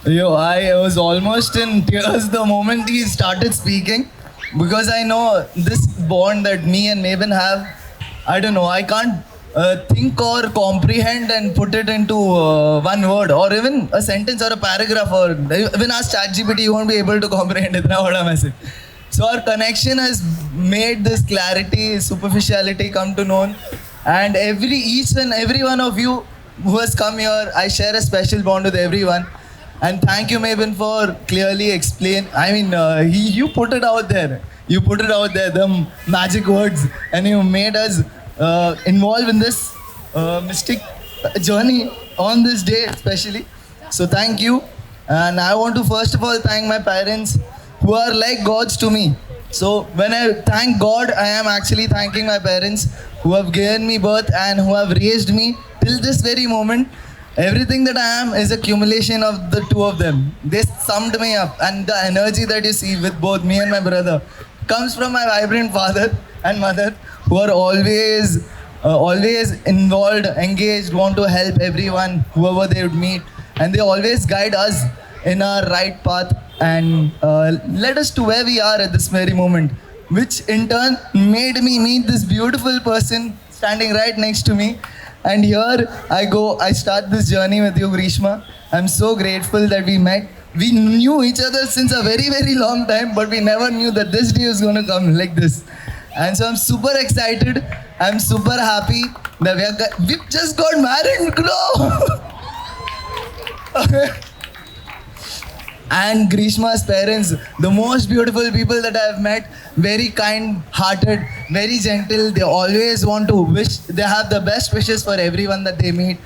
Yo, I was almost in tears the moment he started speaking because I know this bond that me and Mabin have. I don't know, I can't think or comprehend and put it into one word or even a sentence or a paragraph or even ask ChatGPT, you won't be able to comprehend it. Now, what I'm saying. So, our connection has made this clarity, superficiality come to known. And each and every one of you who has come here, I share a special bond with everyone. And thank you, Mabin, for clearly explain. I mean, you put it out there. You put it out there, the magic words, and you made us involved in this mystic journey on this day, especially. So thank you. And I want to first of all thank my parents, who are like gods to me. So when I thank God, I am actually thanking my parents who have given me birth and who have raised me till this very moment. Everything that I am is accumulation of the two of them. They summed me up, and the energy that you see with both me and my brother comes from my vibrant father and mother, who are always involved, engaged, want to help everyone, whoever they would meet, and they always guide us in our right path and led us to where we are at this very moment, which in turn made me meet this beautiful person standing right next to me. And here I start this journey with you, Grishma. I'm so grateful that we met. We knew each other since a very, very long time, but we never knew that this day was going to come like this. And so I'm super excited. I'm super happy that we just got married, bro. And Grishma's parents, the most beautiful people that I've met, very kind hearted, very gentle. They always want to wish, they have the best wishes for everyone that they meet.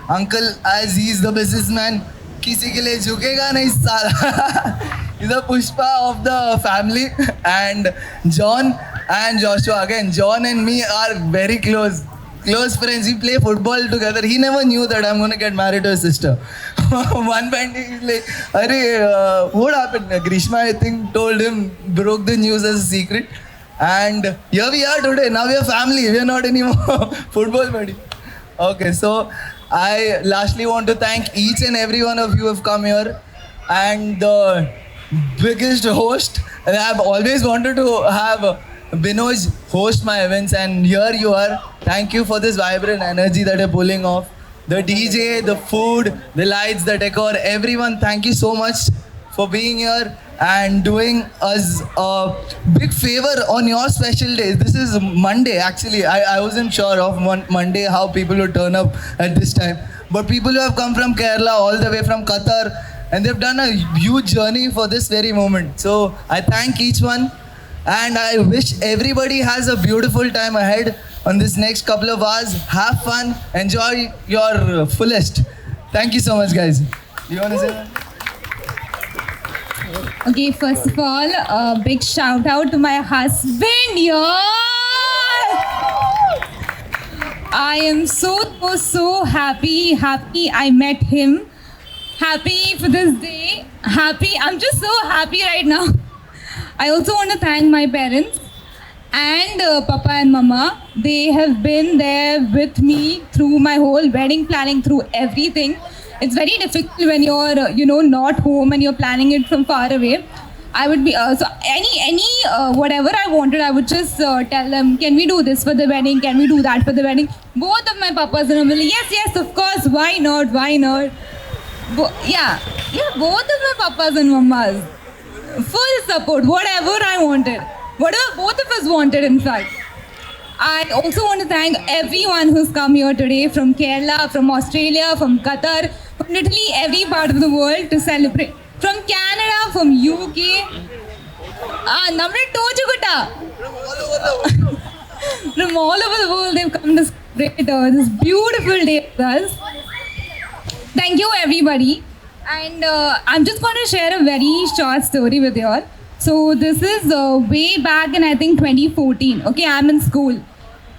Uncle, as he's the businessman, किसी के लिए झुकेगा नहीं साला. He's the Pushpa of the family. And John and Joshua, again, John and me are very close friends. We play football together. He never knew that I'm going to get married to his sister. One point he's like, what happened? Grishma, I think, told him, broke the news as a secret. And here we are today. Now we are family. We are not anymore football buddy. Okay, so I lastly want to thank each and every one of you who have come here. And the biggest host, and I've always wanted to have Binoj host my events, and here you are. Thank you for this vibrant energy that you're pulling off. The DJ, the food, the lights, the decor, everyone, thank you so much for being here and doing us a big favor on your special days. This is Monday, actually. I wasn't sure of Monday how people would turn up at this time. But people who have come from Kerala, all the way from Qatar, and they've done a huge journey for this very moment. So I thank each one. And I wish everybody has a beautiful time ahead on this next couple of hours. Have fun, enjoy your fullest. Thank you so much, guys. Do you want to say that? Okay, first of all, a big shout out to my husband, yeah! I am so happy I met him. Happy for this day. I'm just so happy right now. I also want to thank my parents and Papa and Mama. They have been there with me through my whole wedding planning, through everything. It's very difficult when you're, not home and you're planning it from far away. I would be, so any whatever I wanted, I would just tell them, can we do this for the wedding? Can we do that for the wedding? Both of my papas and Mama, yes, of course, why not? Yeah, both of my papas and mamas. Full support, whatever I wanted. Whatever both of us wanted, in fact. I also want to thank everyone who's come here today from Kerala, from Australia, from Qatar, from literally every part of the world to celebrate. From Canada, from UK. From all over the world, they've come to celebrate this beautiful day with us. Thank you, everybody. And I'm just going to share a very short story with you all. So this is way back in, I think, 2014. Okay, I'm in school.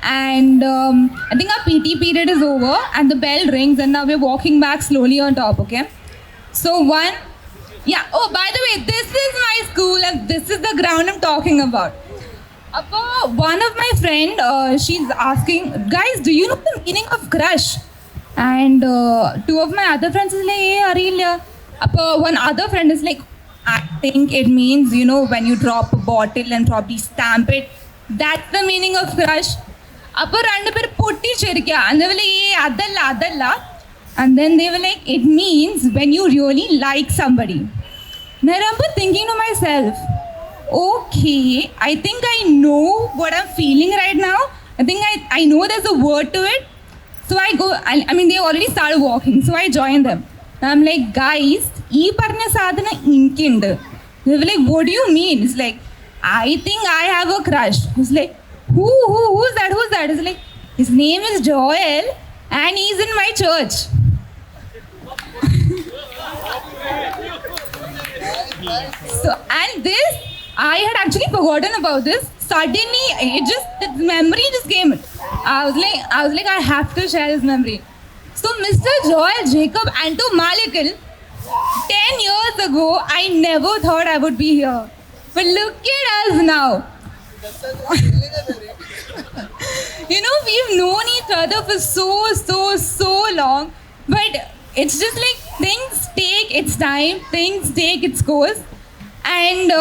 And I think our PT period is over and the bell rings and now we're walking back slowly on top, okay? So oh, by the way, this is my school and this is the ground I'm talking about. One of my friend, she's asking, guys, do you know the meaning of crush? And two of my other friends is like, hey, Arilya, One other friend is like, I think it means, you know, when you drop a bottle and probably stamp it, that's the meaning of crush. അപ്പോൾ രണ്ടുപേർ പൊട്ടിച്ചിരിക്കുക and they were like, അതല്ല. And then they were like, it means when you really like somebody. And I remember thinking to myself, okay, I think I know what I'm feeling right now. I think I know there's a word to it. So I go, I mean, they already started walking, so I joined them. And I'm like, guys, ee parna sadhana inkinde. They were like, what do you mean? It's like, I think I have a crush. It's like, who's that? It's like, his name is Joel and he's in my church. So, and this, I had actually forgotten about this. Suddenly, the memory just came. I was like, I have to share this memory. So, Mr. Joel Jacob Anto Malikal, 10 years ago, I never thought I would be here. But look at us now. You know, we've known each other for so long. But it's just like things take its time, things take its course. And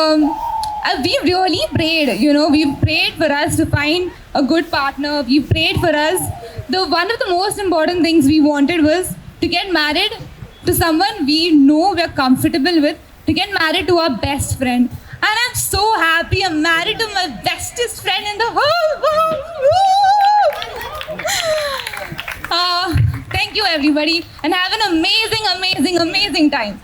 we've really prayed, you know, we've prayed for us to find a good partner. We've prayed for us. One of the most important things we wanted was to get married to someone we know we're comfortable with, to get married to our best friend. And I'm so happy I'm married to my bestest friend in the whole world. Thank you, everybody, and have an amazing time.